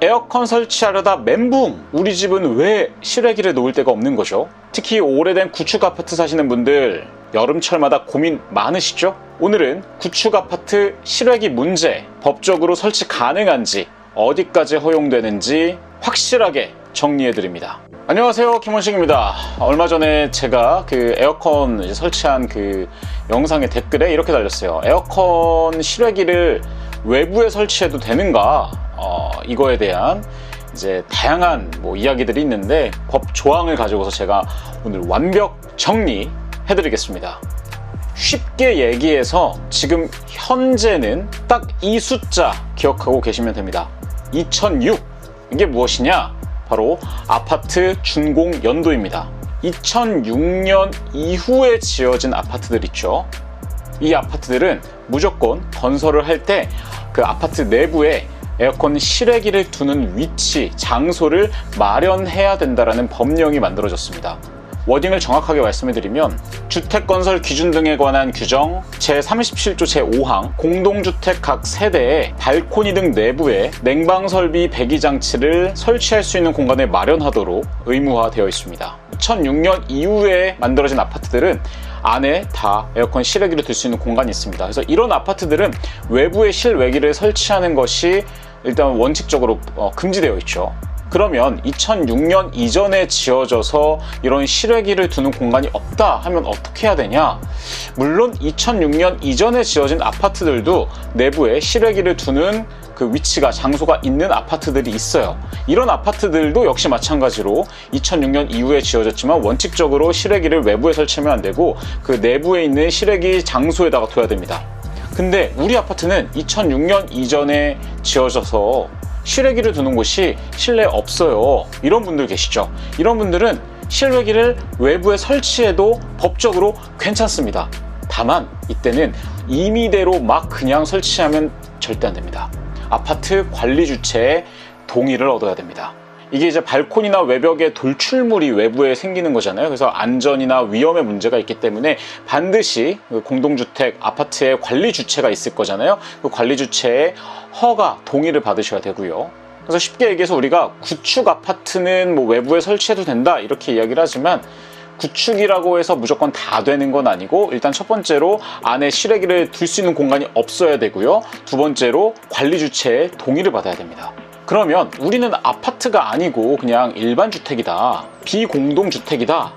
에어컨 설치하려다 멘붕! 우리 집은 왜 실외기를 놓을 데가 없는 거죠? 특히 오래된 구축 아파트 사시는 분들 여름철마다 고민 많으시죠? 오늘은 구축 아파트 실외기 문제, 법적으로 설치 가능한지, 어디까지 허용되는지 확실하게 정리해드립니다. 안녕하세요, 김원식입니다. 얼마 전에 제가 에어컨 설치한 영상의 댓글에 이렇게 달렸어요. 에어컨 실외기를 외부에 설치해도 되는가? 이거에 대한 다양한 이야기들이 있는데 법 조항을 가지고서 제가 오늘 완벽 정리해드리겠습니다. 쉽게 얘기해서 지금 현재는 딱 이 숫자 기억하고 계시면 됩니다. 2006. 이게 무엇이냐? 바로 아파트 준공 연도입니다. 2006년 이후에 지어진 아파트들 있죠. 이 아파트들은 무조건 건설을 할 때 그 아파트 내부에 에어컨 실외기를 두는 위치, 장소를 마련해야 된다는 법령이 만들어졌습니다. 워딩을 정확하게 말씀해드리면 주택건설 기준 등에 관한 규정 제37조 제5항 공동주택 각 세대에 발코니 등 내부에 냉방설비 배기장치를 설치할 수 있는 공간을 마련하도록 의무화되어 있습니다. 2006년 이후에 만들어진 아파트들은 안에 다 에어컨 실외기를 둘 수 있는 공간이 있습니다. 그래서 이런 아파트들은 외부에 실외기를 설치하는 것이 일단 원칙적으로 금지되어 있죠. 그러면 2006년 이전에 지어져서 이런 실외기를 두는 공간이 없다 하면 어떻게 해야 되냐? 물론 2006년 이전에 지어진 아파트들도 내부에 실외기를 두는 위치가, 장소가 있는 아파트들이 있어요. 이런 아파트들도 역시 마찬가지로 2006년 이후에 지어졌지만 원칙적으로 실외기를 외부에 설치하면 안 되고 그 내부에 있는 실외기 장소에다가 둬야 됩니다. 근데 우리 아파트는 2006년 이전에 지어져서 실외기를 두는 곳이 실내에 없어요. 이런 분들 계시죠? 이런 분들은 실외기를 외부에 설치해도 법적으로 괜찮습니다. 다만 이때는 임의대로 막 그냥 설치하면 절대 안 됩니다. 아파트 관리 주체의 동의를 얻어야 됩니다. 이게 발코니나 외벽에 돌출물이 외부에 생기는 거잖아요. 그래서 안전이나 위험의 문제가 있기 때문에 반드시 공동주택 아파트의 관리 주체가 있을 거잖아요. 그 관리 주체의 허가, 동의를 받으셔야 되고요. 그래서 쉽게 얘기해서 우리가 구축 아파트는 외부에 설치해도 된다 이렇게 이야기를 하지만 구축이라고 해서 무조건 다 되는 건 아니고 일단 첫 번째로 안에 실외기를 둘 수 있는 공간이 없어야 되고요. 두 번째로 관리 주체의 동의를 받아야 됩니다. 그러면 우리는 아파트가 아니고 그냥 일반 주택이다, 비공동주택이다,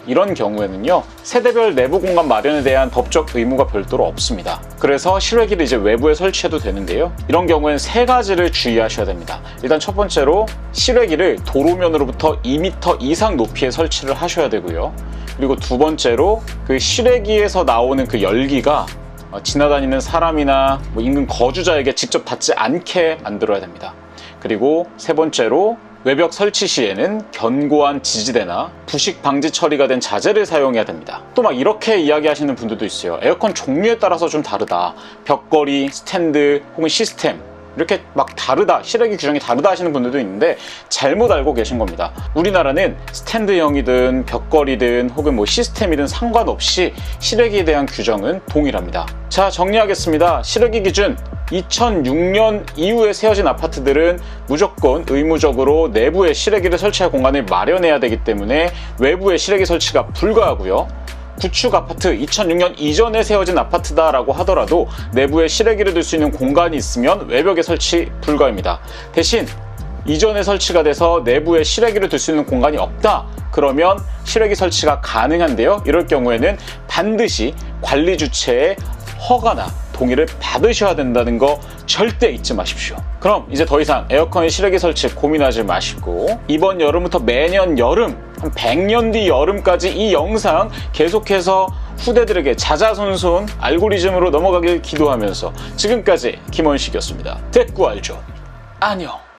이런 경우에는요 세대별 내부 공간 마련에 대한 법적 의무가 별도로 없습니다. 그래서 실외기를 외부에 설치해도 되는데요, 이런 경우에는 세 가지를 주의하셔야 됩니다. 일단 첫 번째로 실외기를 도로면으로부터 2m 이상 높이에 설치를 하셔야 되고요. 그리고 두 번째로 실외기에서 나오는 열기가 지나다니는 사람이나 인근 거주자에게 직접 닿지 않게 만들어야 됩니다. 그리고 세 번째로 외벽 설치 시에는 견고한 지지대나 부식 방지 처리가 된 자재를 사용해야 됩니다. 또 이렇게 이야기하시는 분들도 있어요. 에어컨 종류에 따라서 좀 다르다. 벽걸이, 스탠드 혹은 시스템 이렇게 다르다, 실외기 규정이 다르다 하시는 분들도 있는데 잘못 알고 계신 겁니다. 우리나라는 스탠드형이든 벽걸이든 혹은 시스템이든 상관없이 실외기에 대한 규정은 동일합니다. 자, 정리하겠습니다. 실외기 기준 2006년 이후에 세워진 아파트들은 무조건 의무적으로 내부에 실외기를 설치할 공간을 마련해야 되기 때문에 외부에 실외기 설치가 불가하고요. 구축 아파트 2006년 이전에 세워진 아파트다라고 하더라도 내부에 실외기를 둘 수 있는 공간이 있으면 외벽에 설치 불가입니다. 대신 이전에 설치가 돼서 내부에 실외기를 둘 수 있는 공간이 없다, 그러면 실외기 설치가 가능한데요, 이럴 경우에는 반드시 관리 주체의 허가나 동의를 받으셔야 된다는 거 절대 잊지 마십시오. 그럼 이제 더 이상 에어컨의 실외기 설치 고민하지 마시고 이번 여름부터 매년 여름, 한 100년 뒤 여름까지 이 영상 계속해서 후대들에게 자자손손 알고리즘으로 넘어가길 기도하면서 지금까지 김원식이었습니다. 됐고 알죠? 안녕.